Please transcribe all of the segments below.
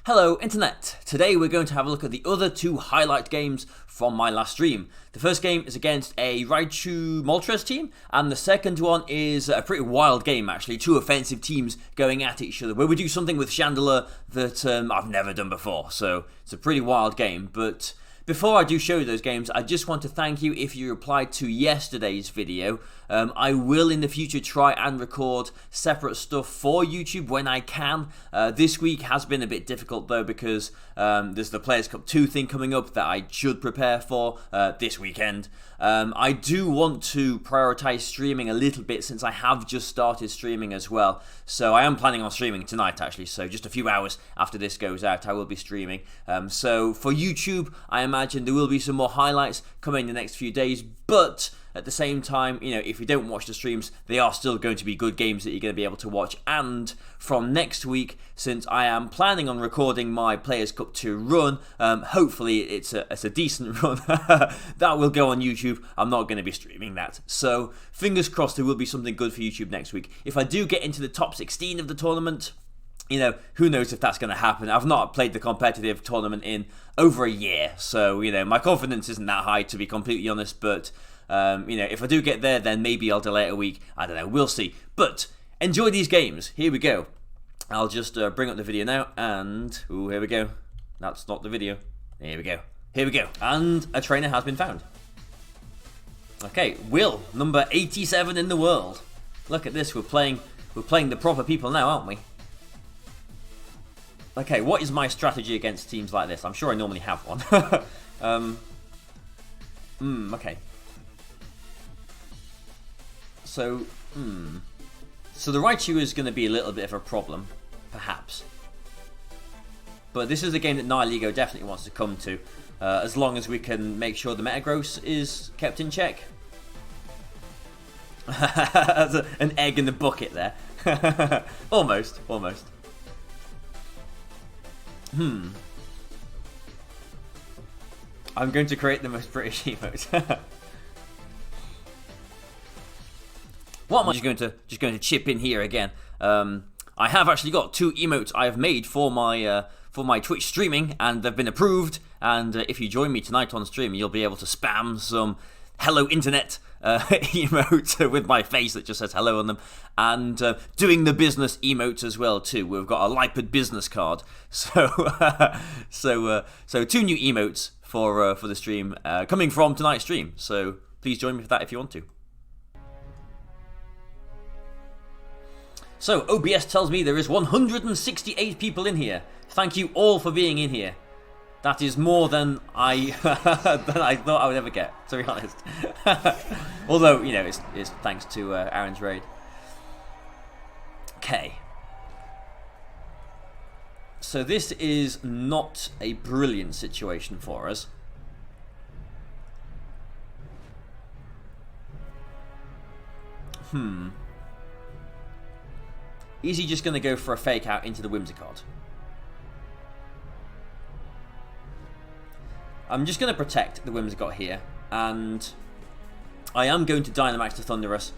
Hello Internet! Today we're going to have a look at the other two highlight games from my last stream. The first game is against a Raichu Moltres team, and the second one is a pretty wild game actually, two offensive teams going at each other, where we do something with Chandler that I've never done before, so it's a pretty wild game. But before I do show you those games, I just want to thank you if you replied to yesterday's video. I will in the future try and record separate stuff for YouTube when I can. This week has been a bit difficult though because there's the Players Cup 2 thing coming up that I should prepare for this weekend. I do want to prioritize streaming a little bit since I have just started streaming as well. So I am planning on streaming tonight actually, so just a few hours after this goes out I will be streaming. So for YouTube I imagine there will be some more highlights coming in the next few days, but at the same time, you know, if you don't watch the streams, they are still going to be good games that you're going to be able to watch. And from next week, since I am planning on recording my Players Cup 2 run, hopefully it's a decent run, that will go on YouTube. I'm not going to be streaming that. So fingers crossed there will be something good for YouTube next week. If I do get into the top 16 of the tournament, you know, who knows if that's going to happen. I've not played the competitive tournament in over a year, so, you know, my confidence isn't that high to be completely honest, but you know, if I do get there, then maybe I'll delay it a week. I don't know, we'll see. But enjoy these games. Here we go. I'll just bring up the video now, and ooh, here we go. That's not the video. Here we go. Here we go. And a trainer has been found. Okay, Will, number 87 in the world. Look at this. We're playing the proper people now, aren't we? Okay, what is my strategy against teams like this? I'm sure I normally have one. Okay. So the Raichu is going to be a little bit of a problem, perhaps. But this is a game that Nihilego definitely wants to come to, as long as we can make sure the Metagross is kept in check. That's an egg in the bucket there. Almost. I'm going to create the most British emote. What am I just going to chip in here again? I have actually got two emotes I have made for my Twitch streaming, and they've been approved. And if you join me tonight on stream, you'll be able to spam some "Hello Internet" emotes with my face that just says "hello" on them, and doing the business emotes as well too. We've got a Lipid business card, so two new emotes for the stream coming from tonight's stream. So please join me for that if you want to. So, OBS tells me there is 168 people in here. Thank you all for being in here. That is more than I thought I would ever get, to be honest. Although, you know, it's thanks to Aaron's raid. Okay. So this is not a brilliant situation for us. Is he just going to go for a fake out into the Whimsicott? I'm just going to protect the Whimsicott here, and I am going to Dynamax to Thundurus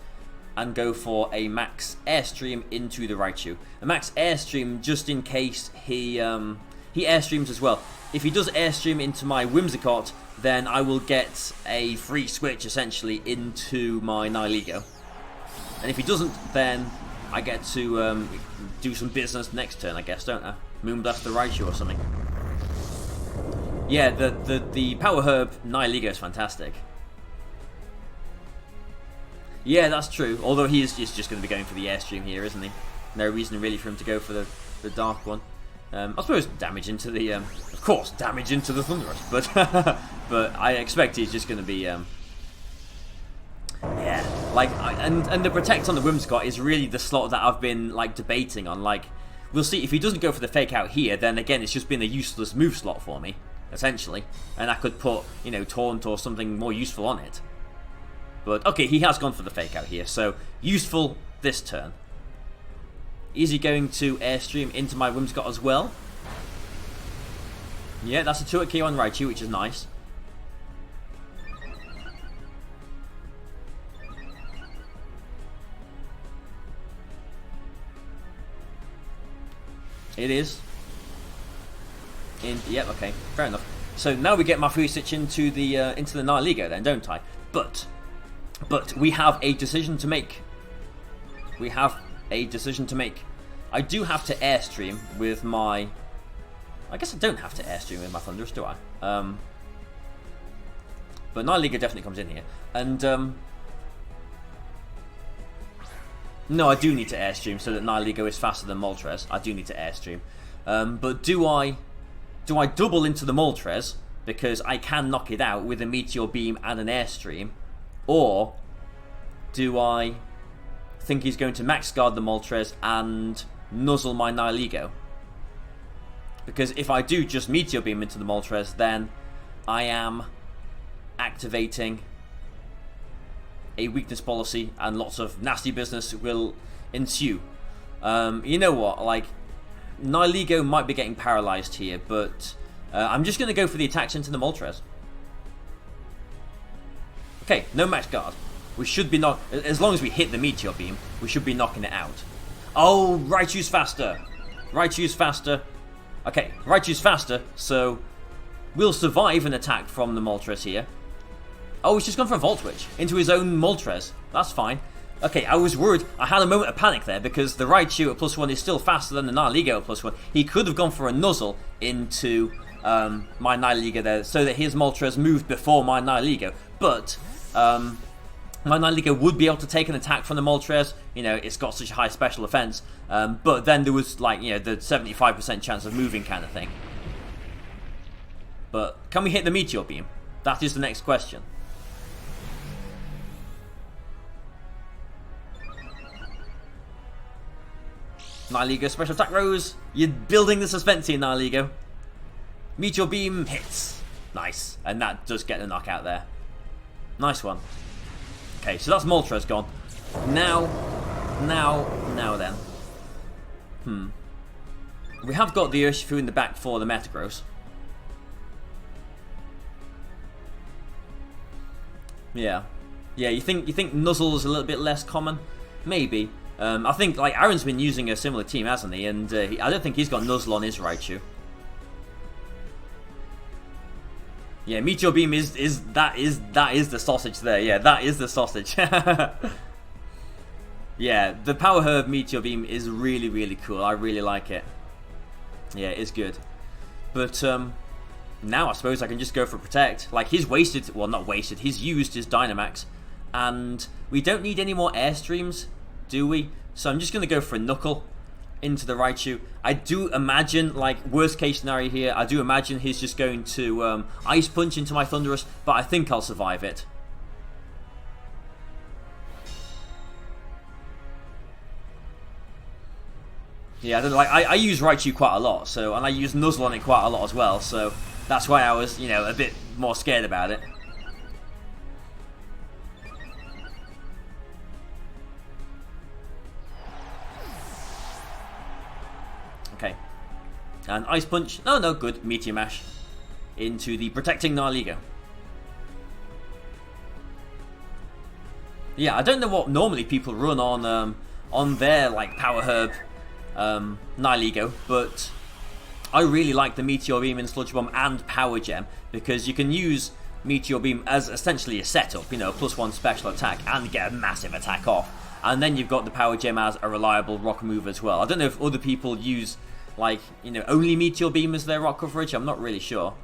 and go for a max Airstream into the Raichu. A max Airstream just in case he Airstreams as well. If he does Airstream into my Whimsicott, then I will get a free switch essentially into my Nihilego. And if he doesn't, then I get to do some business next turn, I guess, don't I? Moonblast the Raichu or something. Yeah, the Power Herb Nihilego is fantastic. Yeah, that's true. Although he is just going to be going for the Airstream here, isn't he? No reason really for him to go for the Dark one. I suppose damage into the, of course, damage into the Thundurus, but but I expect he's just going to be. Yeah, like, and the Protect on the Whimsicott is really the slot that I've been, like, debating on. Like, we'll see, if he doesn't go for the fake out here, then again, it's just been a useless move slot for me, essentially. And I could put, you know, Taunt or something more useful on it. But, okay, he has gone for the fake out here, so useful this turn. Is he going to Airstream into my Whimsicott as well? Yeah, that's a 2-hit KO on Raichu, which is nice. It is. Yep, okay, fair enough. So now we get my free switch into the Nihilego then, don't I? But we have a decision to make. We have a decision to make. I do have to airstream with my... I guess I don't have to airstream with my Thunderous, do I? But Nihilego definitely comes in here. And, no, I do need to airstream so that Nihilego is faster than Moltres. I do need to airstream. But do I double into the Moltres because I can knock it out with a Meteor Beam and an airstream? Or do I think he's going to max guard the Moltres and nuzzle my Nihilego? Because if I do just Meteor Beam into the Moltres, then I am activating a weakness policy and lots of nasty business will ensue. You know what, like, Nihilego might be getting paralyzed here, but I'm just going to go for the attacks into the Moltres. Okay, no max guard. We should be as long as we hit the Meteor Beam, we should be knocking it out. Oh, Raichu's faster. Raichu's faster. Okay, Raichu's faster, so we'll survive an attack from the Moltres here. Oh, he's just gone for a Volt Switch into his own Moltres. That's fine. Okay, I was worried. I had a moment of panic there because the Raichu at +1 is still faster than the Nihilego at +1. He could have gone for a nuzzle into my Nihilego there so that his Moltres moved before my Nihilego. But my Nihilego would be able to take an attack from the Moltres. You know, it's got such a high special defense. But then there was, like, you know, the 75% chance of moving kind of thing. But can we hit the Meteor Beam? That is the next question. Nihilego special attack rose. You're building the suspense here, Nihilego. Meteor Beam hits. Nice. And that does get the knockout there. Nice one. Okay, so that's Moltres gone. Now then. We have got the Urshifu in the back for the Metagross. Yeah. Yeah, you think Nuzzle is a little bit less common? Maybe. I think, like, Aaron's been using a similar team, hasn't he? And I don't think he's got Nuzzle on his Raichu. Yeah, Meteor Beam is the sausage there. Yeah, that is the sausage. Yeah, the Power Herb Meteor Beam is really, really cool. I really like it. Yeah, it's good. But now I suppose I can just go for Protect. Like, he's wasted, well, not wasted, he's used his Dynamax. And we don't need any more Airstreams, do we? So I'm just going to go for a Knuckle into the Raichu. I do imagine, like, worst case scenario here, I do imagine he's just going to Ice Punch into my Thunderous, but I think I'll survive it. Yeah, I use Raichu quite a lot, so, and I use Nuzzle on it quite a lot as well, so that's why I was, you know, a bit more scared about it. Okay. And Ice Punch. Oh, no, good. Meteor Mash into the protecting Nihilego. Yeah, I don't know what normally people run on their, like, Power Herb Nihilego, but I really like the Meteor Beam in Sludge Bomb and Power Gem because you can use Meteor Beam as essentially a setup, you know, +1 special attack and get a massive attack off. And then you've got the Power Gem as a reliable rock move as well. I don't know if other people use, like, you know, only Meteor Beam as their rock coverage. I'm not really sure.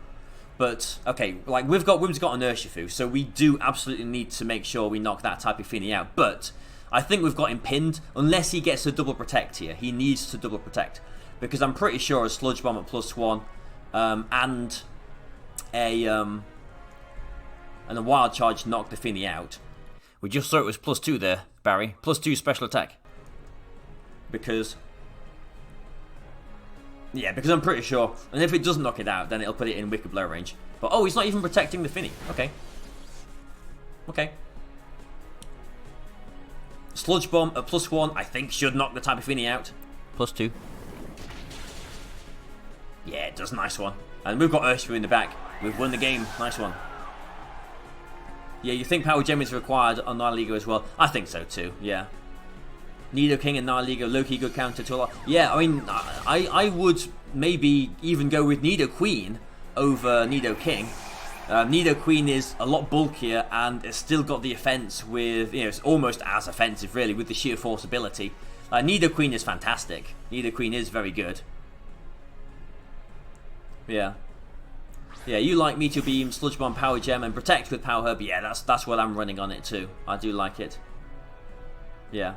But, okay, like, Wim's got an Urshifu, so we do absolutely need to make sure we knock that Tapu Fini out. But I think we've got him pinned, unless he gets a double protect here. He needs to double protect. Because I'm pretty sure a Sludge Bomb at +1 and a Wild Charge knocked the Fini out. We just saw it was +2 there, Barry. +2 special attack. Because... yeah, because I'm pretty sure. And if it doesn't knock it out, then it'll put it in Wicked Blow range. But, oh, he's not even protecting the Fini. Okay. Okay. Sludge Bomb at +1, I think, should knock the Tapu Fini out. +2. Yeah, it does. Nice one. And we've got Urshifu in the back. We've won the game. Nice one. Yeah, you think Power Gem is required on Nihilego as well? I think so too, yeah. Nidoking and Nihilego, low-key good counter to a lot. Yeah, I mean, I would maybe even go with Nidoqueen over Nidoking. Nidoqueen is a lot bulkier and it's still got the offense with, you know, it's almost as offensive really with the sheer force ability. Nidoqueen is fantastic. Nidoqueen is very good. Yeah. Yeah, you like Meteor Beam, Sludge Bomb, Power Gem, and Protect with Power Herb. Yeah, that's what I'm running on it too. I do like it. Yeah.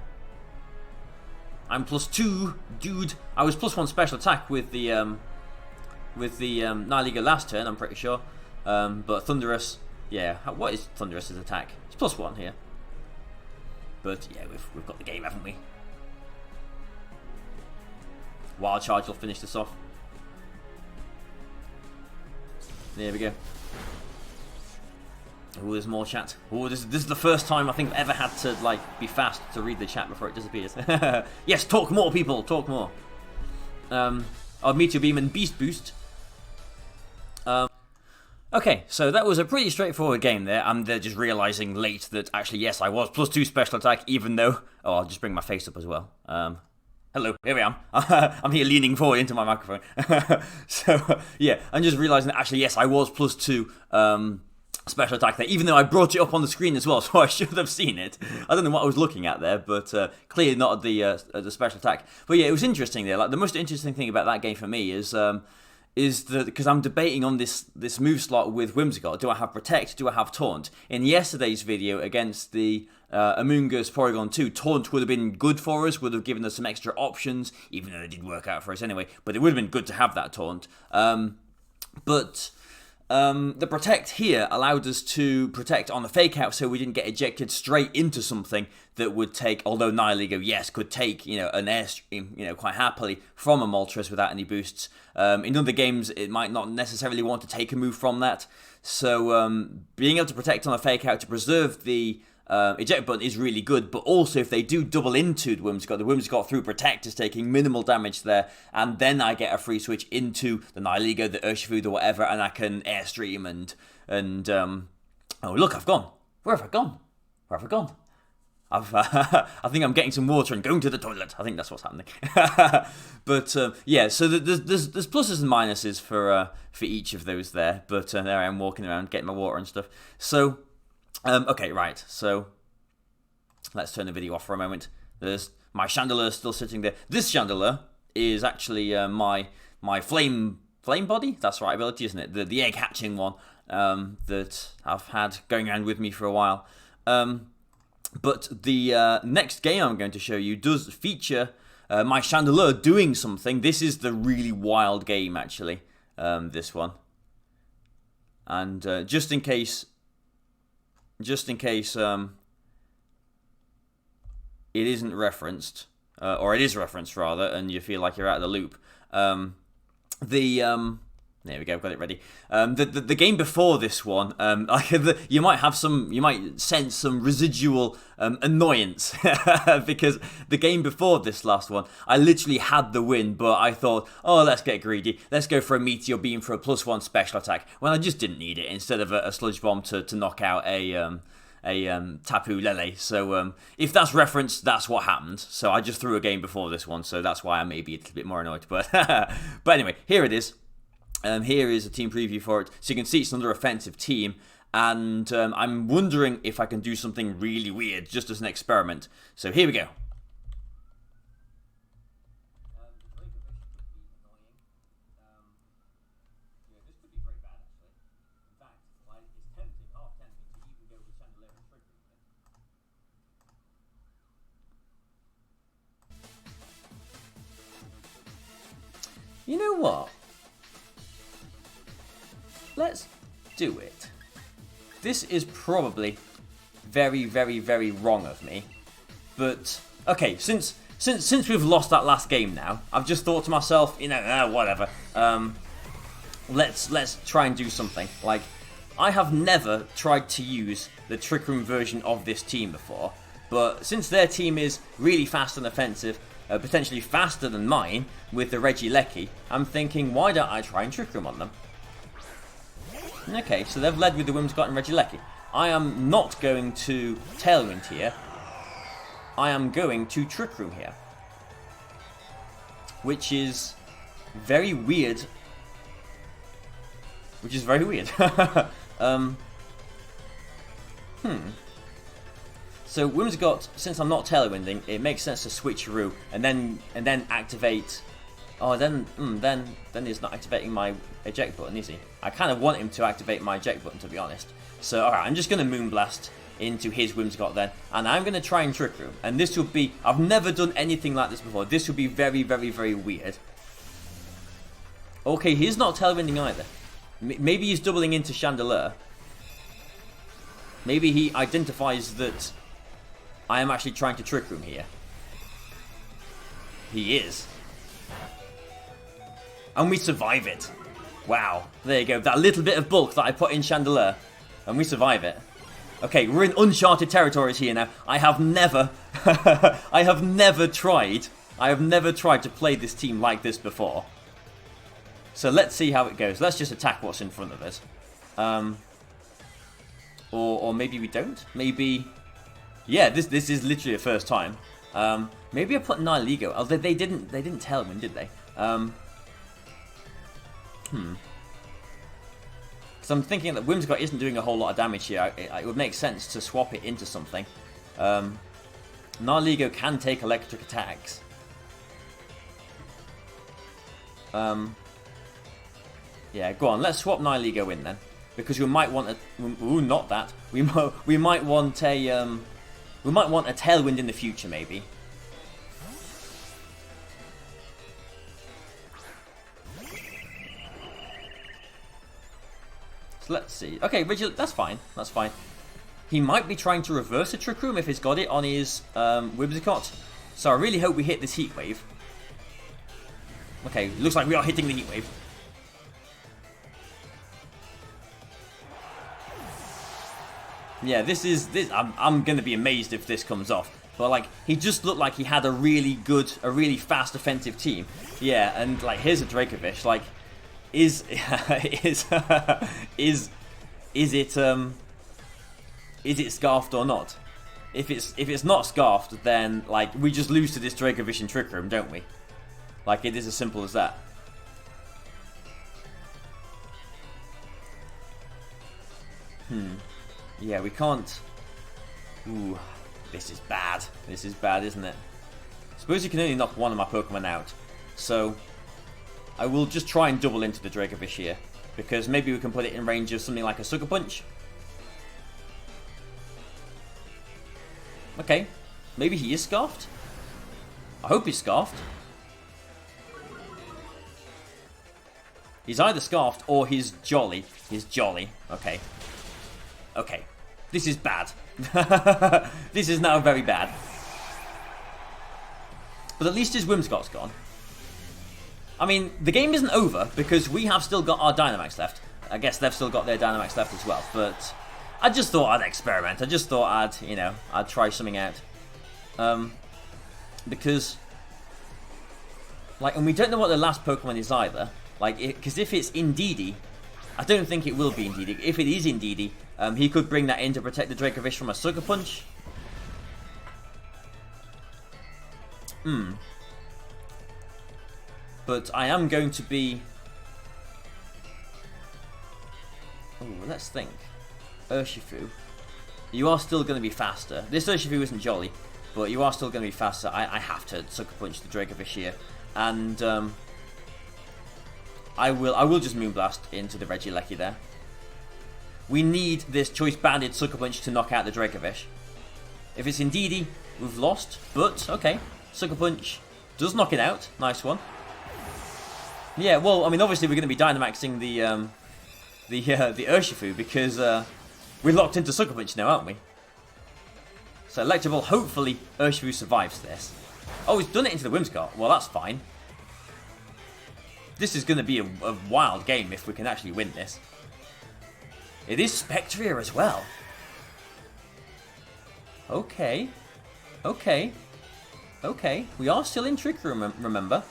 I'm +2, dude. I was +1 special attack with the Nihilego last turn, I'm pretty sure. But Thunderous, yeah. What is Thunderous's attack? It's +1 here. But yeah, we've got the game, haven't we? Wild Charge will finish this off. There we go. Oh, there's more chat. Oh, this is the first time I think I've ever had to like be fast to read the chat before it disappears. Yes, talk more, people. Talk more. Meteor Beam and Beast Boost. Okay, so that was a pretty straightforward game there. I'm just realizing late that actually, yes, I was +2 special attack, even though... Oh, I'll just bring my face up as well. Hello, here I am. I'm here leaning forward into my microphone. So, yeah, I'm just realizing that actually, yes, I was +2 special attack there, even though I brought it up on the screen as well, so I should have seen it. I don't know what I was looking at there, but clearly not the special attack. But yeah, it was interesting there. Like, the most interesting thing about that game for me is that because I'm debating on this move slot with Whimsicott. Do I have Protect? Do I have Taunt? In yesterday's video against the Amoonguss Porygon 2, Taunt would have been good for us, would have given us some extra options, even though it did work out for us anyway, but it would have been good to have that Taunt. The Protect here allowed us to protect on the fake out so we didn't get ejected straight into something that would take, although Nihilego, yes, could take, you know, an Airstream, you know, quite happily from a Moltres without any boosts. In other games, it might not necessarily want to take a move from that. So being able to protect on a fake out to preserve the eject button is really good, but also if they do double into the Whimsicott through Protect is taking minimal damage there, and then I get a free switch into the Nihilego, the Urshifu, or whatever, and I can Airstream and oh look, I've gone. Where have I gone? Where have I gone? I think I'm getting some water and going to the toilet. I think that's what's happening. But yeah, so there's pluses and minuses for each of those there. But there I am walking around getting my water and stuff. So okay, right. So let's turn the video off for a moment. There's my Chandelier still sitting there. This Chandelier is actually my flame body. That's the right ability, isn't it? The egg hatching one that I've had going around with me for a while. But the next game I'm going to show you does feature my Chandelier doing something. This is the really wild game, actually, this one. And just in case it isn't referenced, or it is referenced rather, and you feel like you're out of the loop, there we go, got it ready. The game before this one, you might sense some residual annoyance because the game before this last one, I literally had the win, but I thought, oh, let's get greedy, let's go for a Meteor Beam for a +1 special attack when I just didn't need it instead of a Sludge Bomb to knock out a Tapu Lele. So if that's referenced, that's what happened. So I just threw a game before this one, so that's why I may be a little bit more annoyed. But but anyway, here it is. Here is a team preview for it. So you can see it's another offensive team. And I'm wondering if I can do something really weird, just as an experiment. So here we go. You know what? Let's do it. This is probably very, very, very wrong of me. But, okay, since we've lost that last game now, I've just thought to myself, you know, whatever. Let's try and do something. Like, I have never tried to use the Trick Room version of this team before. But since their team is really fast and offensive, potentially faster than mine, with the Regieleki, I'm thinking, why don't I try and Trick Room on them? Okay, so they've led with the Whimsicott and Regieleki. I am not going to Tailwind here. I am going to Trick Room here. Which is very weird. Which is very weird. So Whimsicott, since I'm not tailwinding, it makes sense to switcheroo and then activate. Oh, then he's not activating my eject button, is he? I kind of want him to activate my eject button, to be honest. So, alright, I'm just going to Moonblast into his Whimsicott then, and I'm going to try and Trick Room. And this will be, I've never done anything like this before. This will be very, very, very weird. Okay, he's not tailwinding either. Maybe he's doubling into Chandelier. Maybe he identifies that I am actually trying to Trick Room here. He is. And we survive it. Wow. There you go. That little bit of bulk that I put in Chandelier. And we survive it. Okay, we're in uncharted territories here now. I have never tried to play this team like this before. So let's see how it goes. Let's just attack what's in front of us. Or maybe we don't. Maybe... Yeah, this is literally a first time. Maybe I put Nihilego. Oh, they didn't tell him, did they? Because I'm thinking that Whimsicott isn't doing a whole lot of damage here. It would make sense to swap it into something. Nihilego can take electric attacks. Yeah, go on. Let's swap Nihilego in then, because we might want a. Ooh, not that. We might want a. We might want a Tailwind in the future, maybe. So let's see. Okay, Regieleki, that's fine. That's fine. He might be trying to reverse a Trick Room if he's got it on his Whimsicott. So I really hope we hit this Heat Wave. Okay, looks like we are hitting the Heat Wave. Yeah, this. I'm gonna be amazed if this comes off. But like, he just looked like he had a really fast offensive team. Yeah, and like, here's a Dracovish. Like, is it scarfed or not? If it's not scarfed, then like, we just lose to this Dracovish in Trick Room, don't we? Like, it is as simple as that. Yeah, we can't... Ooh, this is bad. This is bad, isn't it? Suppose you can only knock one of my Pokemon out. So, I will just try and double into the Dracovish here. Because maybe we can put it in range of something like a Sucker Punch. Okay. Maybe he is scarfed? I hope he's scarfed. He's either scarfed or he's jolly. He's jolly. Okay. Okay. This is bad. This is now very bad. But at least his Whimsicott's gone. I mean, the game isn't over because we have still got our Dynamax left. I guess they've still got their Dynamax left as well. But I just thought I'd experiment. I just thought I'd try something out. Because, like, and we don't know what the last Pokemon is either. Like, because if it's Indeedee, I don't think it will be Indeedee. If it is Indeedee, he could bring that in to protect the Dracovish from a Sucker Punch. But I am going to be... Oh, let's think. Urshifu. You are still going to be faster. This Urshifu isn't jolly, but you are still going to be faster. I have to Sucker Punch the Dracovish here. And I will just Moonblast into the Regieleki there. We need this Choice Banded Sucker Punch to knock out the Dracovish. If it's Indeedee, we've lost, but okay. Sucker Punch does knock it out. Nice one. Yeah, well, I mean, obviously we're going to be Dynamaxing the Urshifu because we're locked into Sucker Punch now, aren't we? So Electaball, hopefully Urshifu survives this. Oh, he's done it into the Whimsicott. Well, that's fine. This is going to be a wild game if we can actually win this. It is Spectria as well. Okay. Okay. Okay. We are still in Trick Room, remember?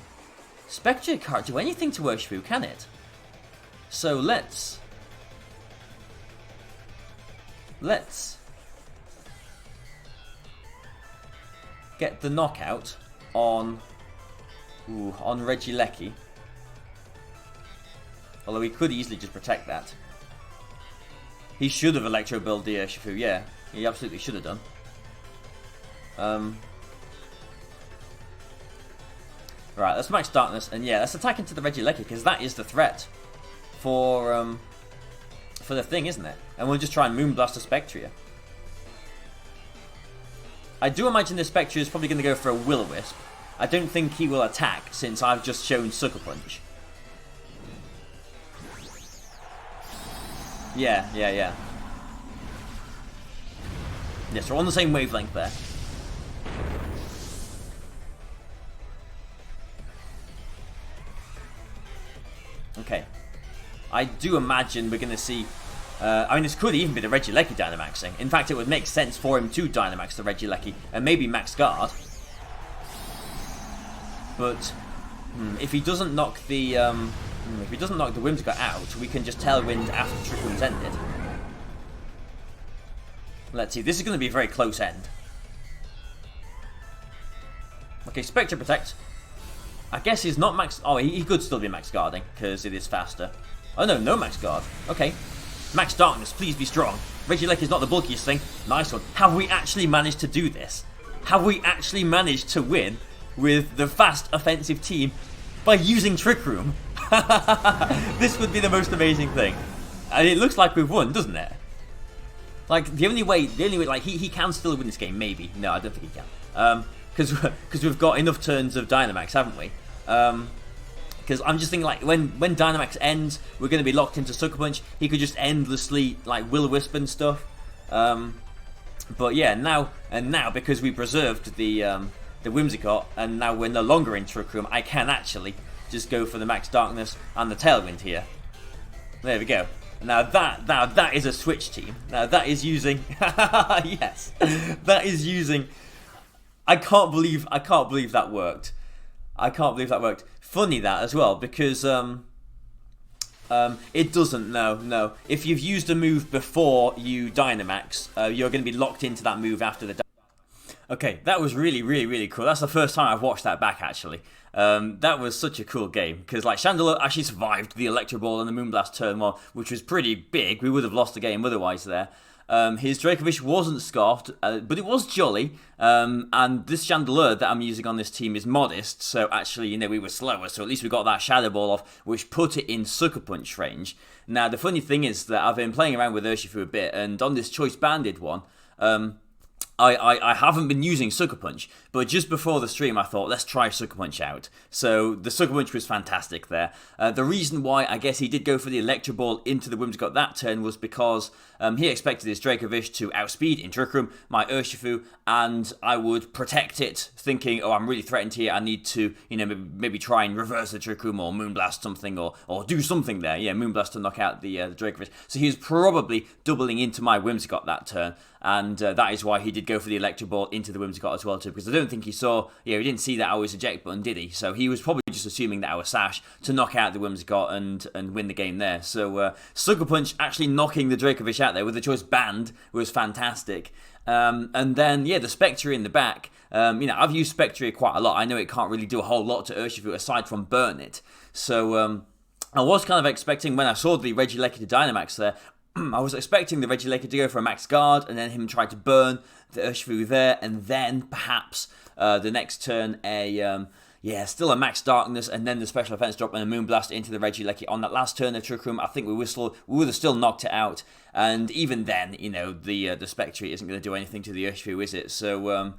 Spectria can't do anything to Urshifu, can it? So let's... get the knockout on Regieleki. Although he could easily just protect that. He should have Electro Build the Urshifu, yeah. He absolutely should have done. Right, let's Max Darkness, and yeah, let's attack into the Regieleki, because that is the threat for the thing, isn't it? And we'll just try and Moonblast the Spectria. I do imagine the Spectria is probably going to go for a Will-O-Wisp. I don't think he will attack, since I've just shown Sucker Punch. Yeah. Yes, we're on the same wavelength there. Okay. I do imagine we're going to see... I mean, this could even be the Regieleki Dynamaxing. In fact, it would make sense for him to Dynamax the Regieleki and maybe Max Guard. But if he doesn't knock the Whimsicott out, we can just Tailwind after Trick Room's ended. Let's see. This is going to be a very close end. Okay, Spectre Protect. I guess he's not max... Oh, he could still be max guarding, because it is faster. Oh, no max guard. Okay. Max Darkness, please be strong. Regieleki is not the bulkiest thing. Nice one. Have we actually managed to do this? Have we actually managed to win with the fast offensive team by using Trick Room? This would be the most amazing thing. And it looks like we've won, doesn't it? Like, the only way, like, he can still win this game, maybe. No, I don't think he can. Because we've got enough turns of Dynamax, haven't we? Because I'm just thinking, like, when Dynamax ends, we're going to be locked into Sucker Punch. He could just endlessly, like, Will-O-Wisp and stuff. But yeah, now because we preserved the Whimsicott, and now we're no longer in Trick Room, I can actually just go for the Max Darkness and the Tailwind here. There we go. Now that is a switch team. Now that is using yes. That is using I can't believe that worked. I can't believe that worked. Funny that as well, because it doesn't, no. If you've used a move before you Dynamax, you're going to be locked into that move after the... Okay, that was really cool. That's the first time I've watched that back, actually. That was such a cool game, because like Chandelure actually survived the Electro Ball and the Moonblast turn 1, which was pretty big. We would have lost the game otherwise there. His Dracovish wasn't Scarfed, but it was Jolly, and this Chandelure that I'm using on this team is Modest, so actually, you know, we were slower, so at least we got that Shadow Ball off, which put it in Sucker Punch range. Now, the funny thing is that I've been playing around with Urshifu a bit, and on this Choice Banded one, I haven't been using Sucker Punch, but just before the stream I thought, let's try Sucker Punch out. So the Sucker Punch was fantastic there. The reason why I guess he did go for the Electro Ball into the Whimsicott that turn was because he expected his Dracovish to outspeed in Trick Room my Urshifu, and I would protect it, thinking, oh, I'm really threatened here, I need to, you know, maybe try and reverse the Trick Room or Moonblast something, or do something there. Yeah, Moonblast to knock out the Dracovish. So he was probably doubling into my Whimsicott that turn, and that is why he did go for the Electro Ball into the Whimsicott as well too, because I don't think he saw, he didn't see that I was eject button, did he? So he was probably just assuming that I was Sash to knock out the Whimsicott and win the game there. So Sucker Punch actually knocking the Dracovish out there with the choice banned was fantastic. And then, yeah, the Spectre in the back. I've used Spectre quite a lot. I know it can't really do a whole lot to Urshifu aside from burn it. So I was kind of expecting, when I saw the Regieleki to Dynamax there, I was expecting the Regieleki to go for a max guard and then him try to burn the Urshifu there, and then perhaps the next turn still a max darkness, and then the special offense drop and a Moonblast into the Regieleki on that last turn of Trick Room. I think we would have still knocked it out, and even then, you know, the Spectre isn't going to do anything to the Urshifu, is it? So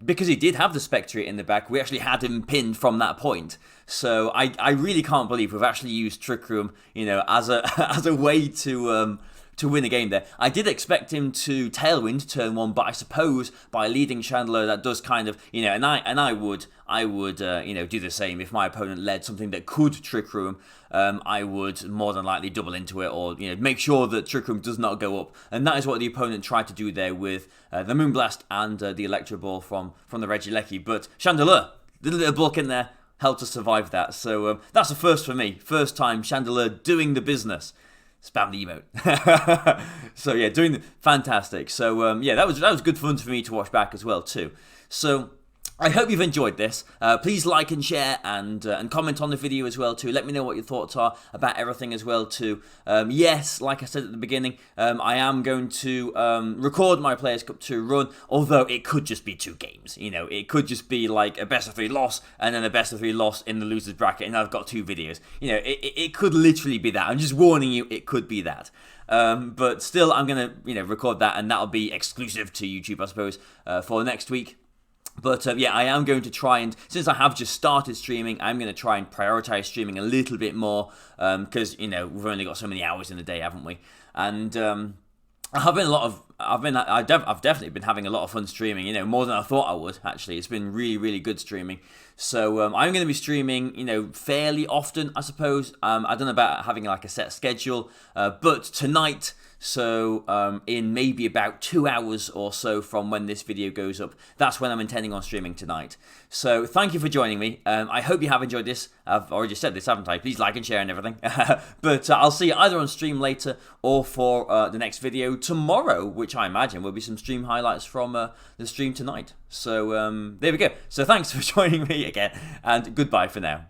because he did have the Spectre in the back, we actually had him pinned from that point. So I really can't believe we've actually used Trick Room, you know, as a way to win a game there. I did expect him to Tailwind turn 1, but I suppose by leading Chandelure that does kind of, you know, and I would do the same if my opponent led something that could Trick Room. I would more than likely double into it, or, you know, make sure that Trick Room does not go up, and that is what the opponent tried to do there with the Moonblast and the Electro Ball from the Regieleki. But Chandelure, little bit of block in there, helped us survive that. So that's a first for me. First time Chandelure doing the business. Spam the emote. So yeah, fantastic. So that was good fun for me to watch back as well too. So I hope you've enjoyed this. Please like and share and comment on the video as well too. Let me know what your thoughts are about everything as well too. Yes, like I said at the beginning, I am going to record my Players Cup 2 run, although it could just be 2 games. You know, it could just be like a best of 3 loss and then a best of 3 loss in the losers bracket, and I've got 2 videos. You know, it could literally be that. I'm just warning you, it could be that. But still, I'm gonna record that, and that'll be exclusive to YouTube, I suppose, for next week. But yeah, I am going to try and, since I have just started streaming, I'm going to try and prioritize streaming a little bit more, because, we've only got so many hours in the day, haven't we? And I've definitely been having a lot of fun streaming, more than I thought I would, actually. It's been really, really good streaming. So I'm going to be streaming, fairly often, I suppose. I don't know about having like a set schedule, but tonight, so in maybe about 2 hours or so from when this video goes up, that's when I'm intending on streaming tonight. So thank you for joining me. I hope you have enjoyed this. I've already said this, haven't I? Please like and share and everything. But I'll see you either on stream later or for the next video tomorrow, which I imagine will be some stream highlights from the stream tonight. So there we go. So thanks for joining me again, and goodbye for now.